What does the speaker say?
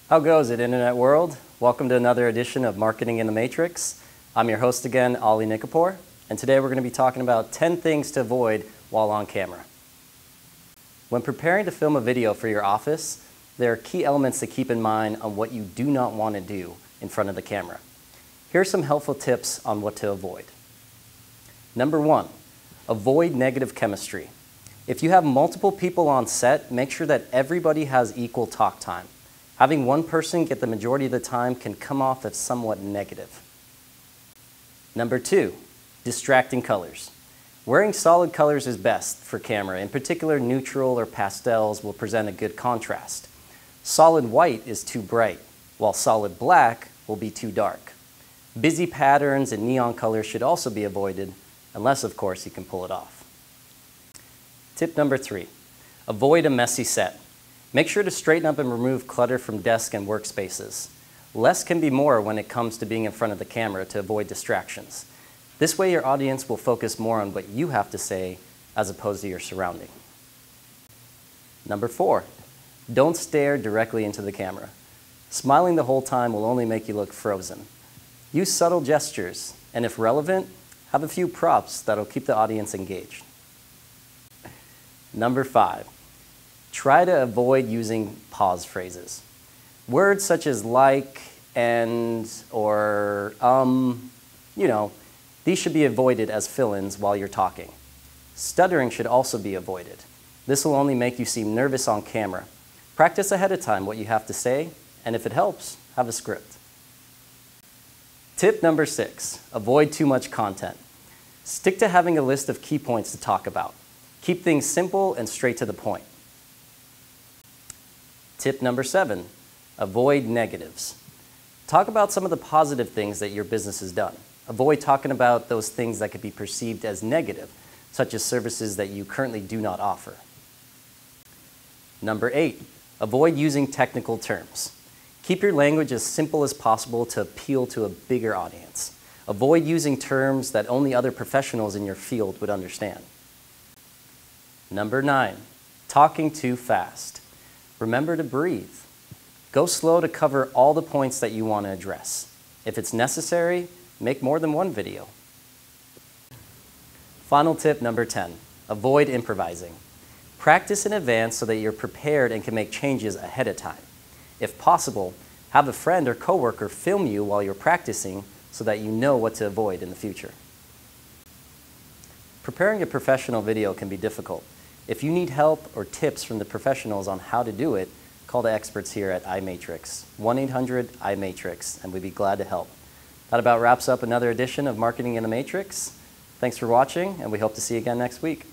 How goes it, Internet world? Welcome to another edition of Marketing in the Matrix. I'm your host again, Ali Nikapur, and today we're going to be talking about 10 things to avoid while on camera. When preparing to film a video for your office, there are key elements to keep in mind on what you do not want to do in front of the camera. Here are some helpful tips on what to avoid. Number 1, avoid negative chemistry. If you have multiple people on set, make sure that everybody has equal talk time. Having one person get the majority of the time can come off as somewhat negative. Number 2, distracting colors. Wearing solid colors is best for camera. In particular, neutral or pastels will present a good contrast. Solid white is too bright, while solid black will be too dark. Busy patterns and neon colors should also be avoided, unless, of course, you can pull it off. Tip number 3, avoid a messy set. Make sure to straighten up and remove clutter from desk and workspaces. Less can be more when it comes to being in front of the camera to avoid distractions. This way your audience will focus more on what you have to say as opposed to your surrounding. Number 4, don't stare directly into the camera. Smiling the whole time will only make you look frozen. Use subtle gestures, and if relevant, have a few props that'll keep the audience engaged. Number 5, try to avoid using pause phrases. Words such as like, and, or, these should be avoided as fill-ins while you're talking. Stuttering should also be avoided. This will only make you seem nervous on camera. Practice ahead of time what you have to say, and if it helps, have a script. Tip number 6, avoid too much content. Stick to having a list of key points to talk about. Keep things simple and straight to the point. Tip number 7, avoid negatives. Talk about some of the positive things that your business has done. Avoid talking about those things that could be perceived as negative, such as services that you currently do not offer. Number 8, avoid using technical terms. Keep your language as simple as possible to appeal to a bigger audience. Avoid using terms that only other professionals in your field would understand. Number 9, talking too fast. Remember to breathe. Go slow to cover all the points that you want to address. If it's necessary, make more than one video. Final tip number 10, avoid improvising. Practice in advance so that you're prepared and can make changes ahead of time. If possible, have a friend or coworker film you while you're practicing so that you know what to avoid in the future. Preparing a professional video can be difficult. If you need help or tips from the professionals on how to do it, call the experts here at iMatrix, 1-800-iMatrix, and we'd be glad to help. That about wraps up another edition of Marketing in the Matrix. Thanks for watching, and we hope to see you again next week.